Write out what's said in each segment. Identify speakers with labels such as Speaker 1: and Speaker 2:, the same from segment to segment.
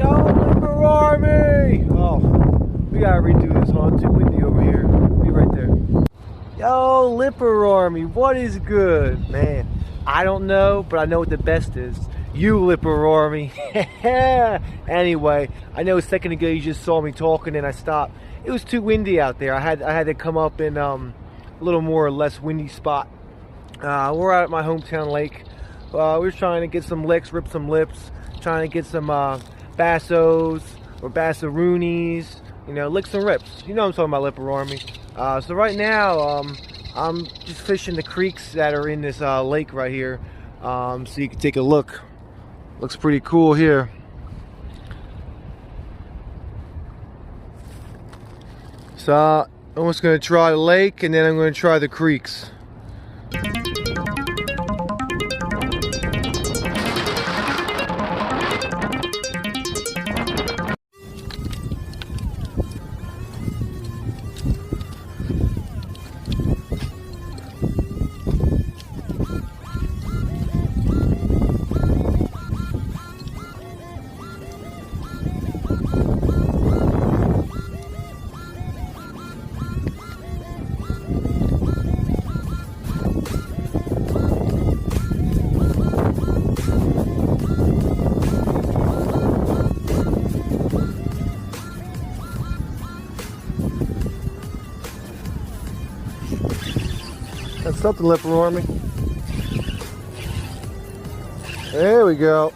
Speaker 1: Ayo Lipper ARMY! Oh, we gotta redo this, huh? Too windy over here. Be right there. Yo, Lipper ARMY, what is good? Man, I don't know, but I know what the best is. You, Lipper ARMY. Anyway, I know a second ago you just saw me talking and I stopped. It was too windy out there. I had to come up in a little more or less windy spot. We're out at my hometown lake. We're trying to get some licks, rip some lips, trying to get some bassos or bassaroonies, you know, lick some rips. You know what I'm talking about, Lipper ARMY. So right now, I'm just fishing the creeks that are in this lake right here, so you can take a look. Looks pretty cool here. So I'm just going to try the lake and then I'm going to try the creeks. That's something, Lipper ARMY. There we go.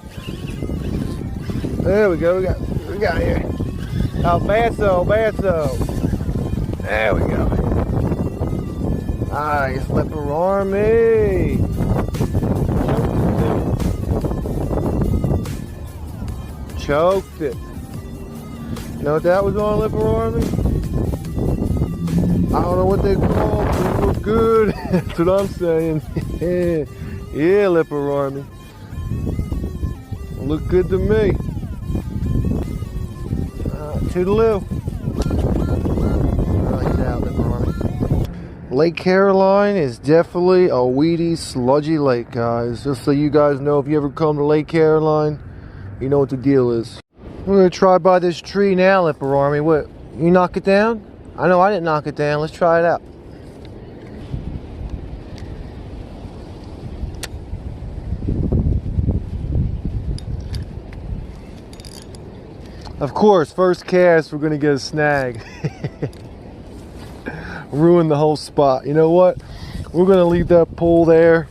Speaker 1: There we go. We got here. Oh, basso. There we go. Nice, Lipper ARMY. Choked it. You know what that was on, Lipper ARMY? I don't know what they call it, but it looked good. That's what I'm saying. Yeah, Lipper ARMY. Look good to me. Toodaloo. I like that, Lipper ARMY. Lake Caroline is definitely a weedy, sludgy lake, guys. Just so you guys know, if you ever come to Lake Caroline, you know what the deal is. We're going to try by this tree now, Lipper ARMY. What, you knock it down? I know I didn't knock it down. Let's try it out. Of course, first cast, we're going to get a snag. Ruin the whole spot. You know what? We're going to leave that pole there.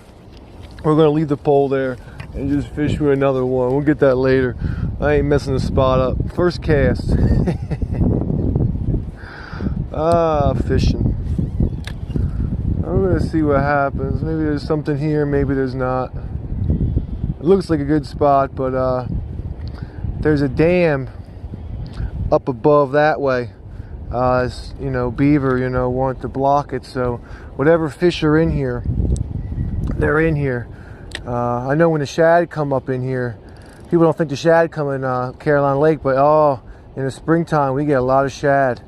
Speaker 1: We're going to leave the pole there and just fish with another one. We'll get that later. I ain't messing the spot up. First cast. Fishing. I'm gonna see what happens. Maybe there's something here, maybe there's not. It looks like a good spot, but there's a dam up above that way. You know, beaver, you know, want to block it, so whatever fish are in here, they're in here. I know when the shad come up in here, people don't think the shad come in Caroline Lake, but in the springtime we get a lot of shad.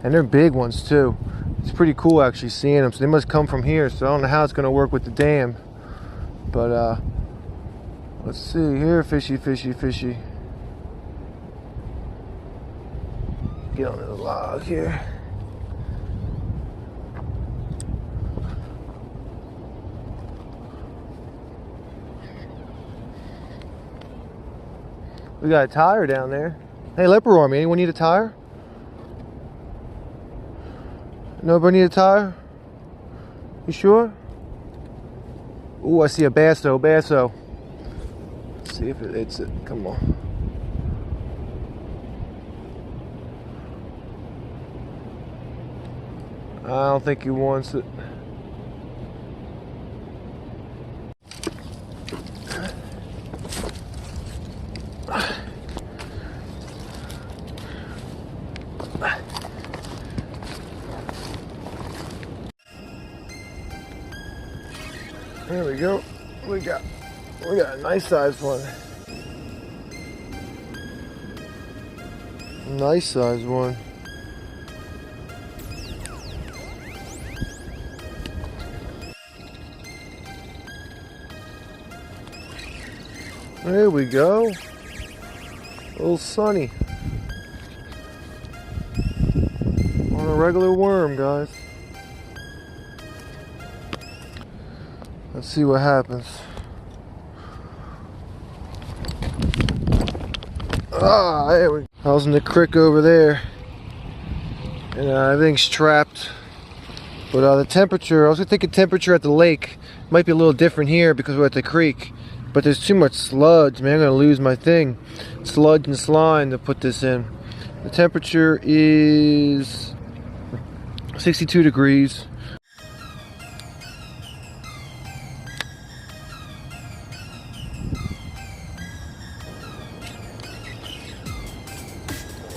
Speaker 1: And they're big ones too. It's pretty cool actually seeing them. So they must come from here. So I don't know how it's going to work with the dam. But let's see here. Fishy. Get on the log here. We got a tire down there. Hey, Lipper ARMY, anyone need a tire? Nobody need a tire? You sure? Ooh, I see a basso. Let's see if it hits it. Come on. I don't think he wants it. There we go. We got a nice sized one. Nice sized one. There we go. A little sunny. On a regular worm, guys. Let's see what happens. Ah, there we go. I was in the creek over there, and everything's trapped. But the temperature, I was thinking temperature at the lake might be a little different here because we're at the creek. But there's too much sludge, man. I'm gonna lose my thing. Sludge and slime to put this in. The temperature is 62 degrees.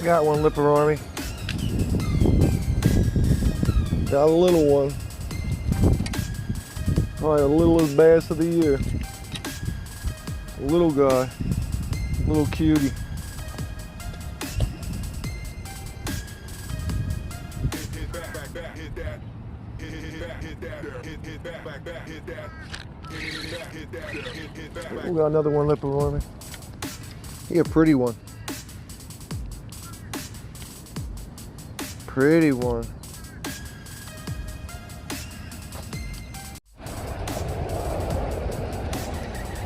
Speaker 1: Got one, Lipper Army. Got a little one. Probably the littlest bass of the year. A little guy. Little cutie. We got another one, Lipper Army. He a pretty one. Pretty one.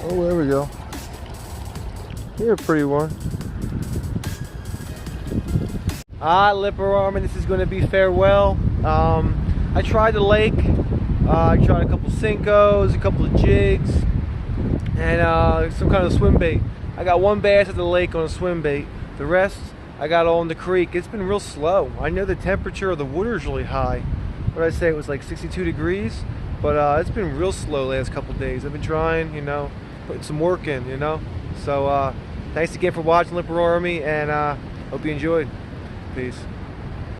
Speaker 1: Oh, there we go. You're a pretty one. Alright, Lipper Army, this is going to be farewell. I tried the lake. I tried a couple Cincos, a couple of jigs, and some kind of swim bait. I got one bass at the lake on a swim bait. The rest I got all in the creek. It's been real slow. I know the temperature of the water is really high. What did I say? It was like 62 degrees. But it's been real slow the last couple of days. I've been trying, you know, putting some work in, you know. So thanks again for watching, Lipper Army, and hope you enjoyed. Peace.